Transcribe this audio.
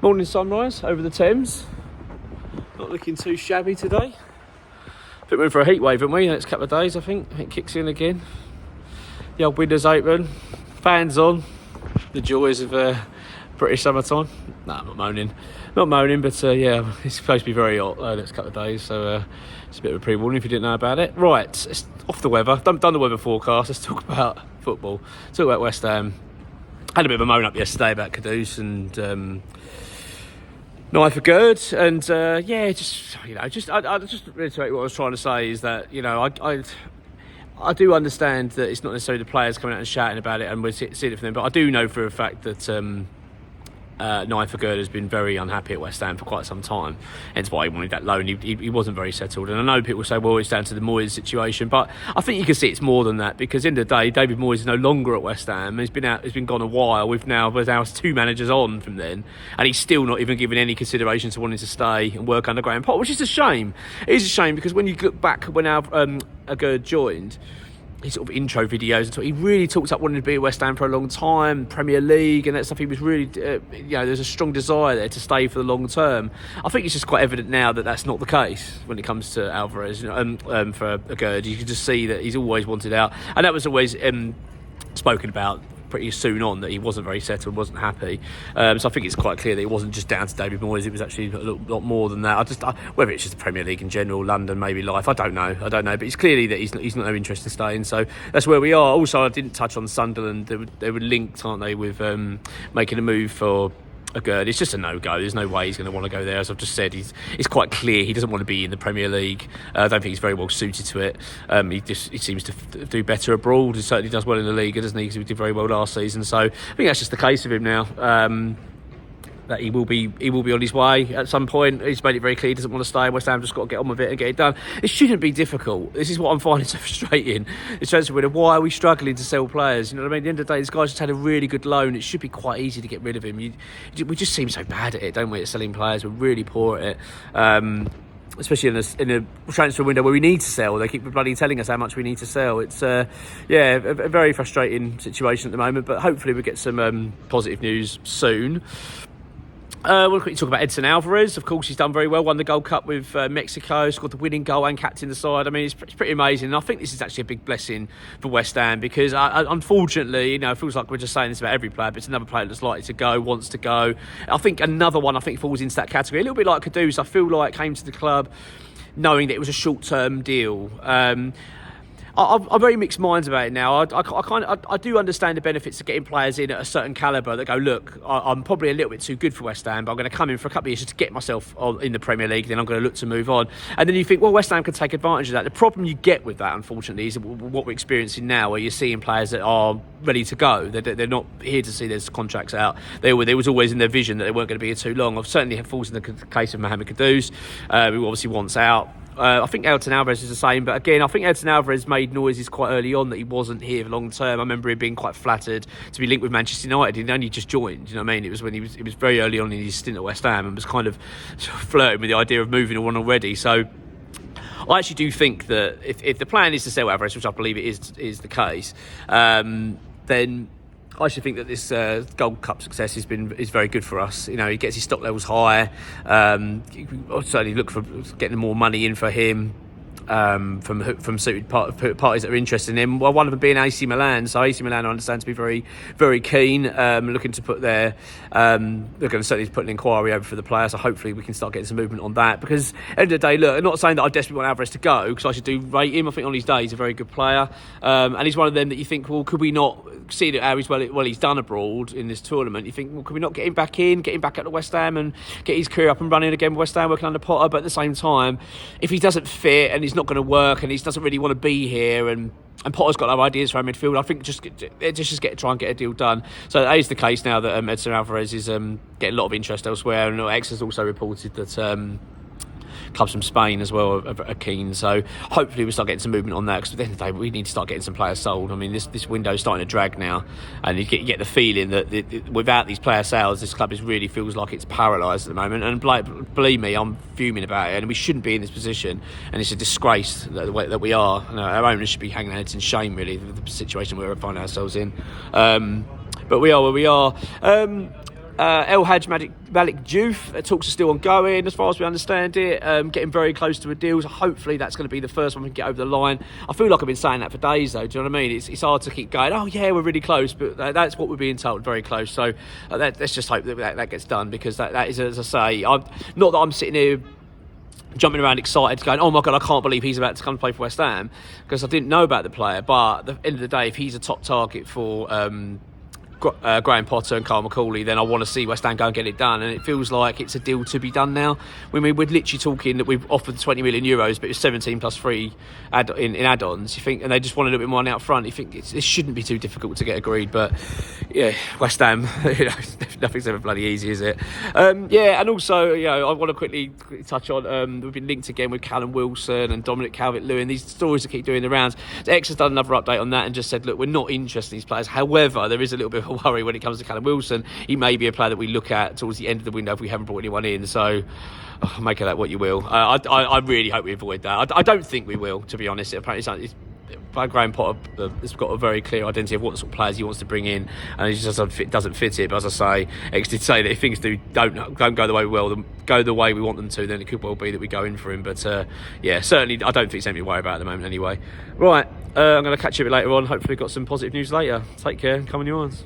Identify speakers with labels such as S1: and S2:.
S1: Morning sunrise over the Thames. Not looking too shabby today. I think we're in for a heat wave, haven't we? The next couple of days, I think. It kicks in again. The old windows open, fans on. The joys of British summertime. Nah, I'm not moaning. But yeah, it's supposed to be very hot the next couple of days, so it's a bit of a pre-warning if you didn't know about it. Right, it's off the weather. Done the weather forecast. Let's talk about football. Talk about West Ham. Had a bit of a moan up yesterday about Kudus and Aguerd, and I just reiterate what I was trying to say is that I do understand that it's not necessarily the players coming out and shouting about it, and we're seeing it from them. But I do know for a fact that Aguerd has been very unhappy at West Ham for quite some time. Hence why he wanted that loan. He wasn't very settled. And I know people say, well, it's down to the Moyes situation. But I think you can see it's more than that, because at the end of the day, David Moyes is no longer at West Ham. He's been gone a while. We're now 2 managers on from then. And he's still not even given any consideration to wanting to stay and work under Graham Potter, which is a shame. It is a shame, because when you look back when Aguerd joined, his sort of intro videos, he really talked up wanting to be at West Ham for a long time, Premier League and that stuff. He was really, there's a strong desire there to stay for the long term. I think it's just quite evident now that that's not the case when it comes to Alvarez. For Aguerd, you can just see that he's always wanted out, and that was always spoken about pretty soon on, that he wasn't very settled, wasn't happy. So I think it's quite clear that it wasn't just down to David Moyes. It was actually a lot more than that. Whether it's just the Premier League in general, London, maybe life, I don't know. But it's clearly that he's not no interest in staying. So that's where we are. Also, I didn't touch on Sunderland. They were linked, aren't they, with making a move for Aguerd. It's just a no-go. There's no way he's going to want to go there. As I've just said, it's quite clear he doesn't want to be in the Premier League. I don't think he's very well suited to it. He seems to do better abroad. He certainly does well in the league, doesn't he? Because he did very well last season. So I think that's just the case of him now. That he will be on his way at some point. He's made it very clear he doesn't want to stay. West Ham just got to get on with it and get it done. It shouldn't be difficult. This is what I'm finding so frustrating. It's transfer window. Why are we struggling to sell players? You know what I mean? At the end of the day, this guy's just had a really good loan. It should be quite easy to get rid of him. We just seem so bad at it, don't we? At selling players, we're really poor at it. Especially in a transfer window where we need to sell. They keep bloody telling us how much we need to sell. It's a very frustrating situation at the moment. But hopefully we get some positive news soon. We'll quickly talk about Edson Alvarez. Of course, he's done very well. Won the Gold Cup with Mexico, scored the winning goal and captained the side. I mean, it's pretty amazing. And I think this is actually a big blessing for West Ham, because unfortunately, it feels like we're just saying this about every player, but it's another player that's likely to go, wants to go. I think another one falls into that category. A little bit like Kudus, I feel like came to the club knowing that it was a short-term deal. I'm very mixed minds about it now. I do understand the benefits of getting players in at a certain calibre that go, look, I'm probably a little bit too good for West Ham, but I'm going to come in for a couple of years just to get myself in the Premier League, then I'm going to look to move on. And then you think, well, West Ham can take advantage of that. The problem you get with that, unfortunately, is what we're experiencing now, where you're seeing players that are ready to go. They're not here to see their contracts out. There was always in their vision that they weren't going to be here too long. I've certainly had falls in the case of Mohamed Kudus, who obviously wants out. I think Edson Alvarez is the same, but again, I think Edson Alvarez made noises quite early on that he wasn't here for long term. I remember him being quite flattered to be linked with Manchester United. He'd only just joined, you know what I mean? It was when it was very early on in his stint at West Ham, and was kind of flirting with the idea of moving on already. So I actually do think that if the plan is to sell Alvarez, which I believe it is the case, then I should think that this Gold Cup success is very good for us. He gets his stock levels higher. I'll certainly look for getting more money in for him from suited parties that are interested in him. Well, one of them being AC Milan. So AC Milan, I understand, to be very, very keen, looking to put they're going to certainly put an inquiry over for the player. So hopefully we can start getting some movement on that. Because at the end of the day, look, I'm not saying that I desperately want Alvarez to go, because I should do rate him. I think on his day he's a very good player, and he's one of them that you think, well, could we not see that how he's done abroad in this tournament? You think, well, could we not get him back at the West Ham and get his career up and running again with West Ham, working under Potter? But at the same time, if he doesn't fit and he's not going to work and he doesn't really want to be here, and Potter's got other ideas for our midfield, I think try and get a deal done. So that is the case now that Edson Alvarez is getting a lot of interest elsewhere, and X has also reported that clubs from Spain as well are keen. So hopefully we'll start getting some movement on that, because at the end of the day we need to start getting some players sold. I mean, this window's starting to drag now, and you get the feeling that without these player sales, this club really feels like it's paralysed at the moment. And believe me, I'm fuming about it, and we shouldn't be in this position, and it's a disgrace that we are. Our owners should be hanging their heads in shame, really, the situation we're finding ourselves in. But we are where we are. El Hadj Malik Diouf, talks are still ongoing as far as we understand it, getting very close to a deal, so hopefully that's going to be the first one we can get over the line. I feel like I've been saying that for days though, do you know what I mean? It's hard to keep going, oh yeah, we're really close, but that's what we're being told, very close. So let's just hope that gets done, because that is, as I say, not that I'm sitting here jumping around excited, going, oh my God, I can't believe he's about to come play for West Ham, because I didn't know about the player. But at the end of the day, if he's a top target for Graham Potter and Carl McCauley, then I want to see West Ham go and get it done. And it feels like it's a deal to be done now. I mean, we're literally talking that we've offered 20 million euros, but it's 17 plus 3 in add-ons. You think, and they just want a little bit more money up front. You think it shouldn't be too difficult to get agreed. But yeah, West Ham, nothing's ever bloody easy, is it? Yeah, and also, I want to quickly touch on, we've been linked again with Calum Wilson and Dominic Calvert-Lewin. These stories that keep doing the rounds. X has done another update on that and just said, look, we're not interested in these players. However, there is a little bit of a worry when it comes to Calum Wilson. He may be a player that we look at towards the end of the window if we haven't brought anyone in. So make of that what you will. I really hope we avoid that. I don't think we will, to be honest. Apparently Graham Potter has got a very clear identity of what sort of players he wants to bring in, and he just doesn't fit it. But as I say, X did say that if things don't go the way we want them to, then it could well be that we go in for him. But yeah, certainly I don't think it's anything to worry about at the moment anyway. Right, I'm going to catch you a bit later on. Hopefully got some positive news later. Take care, come on your ones.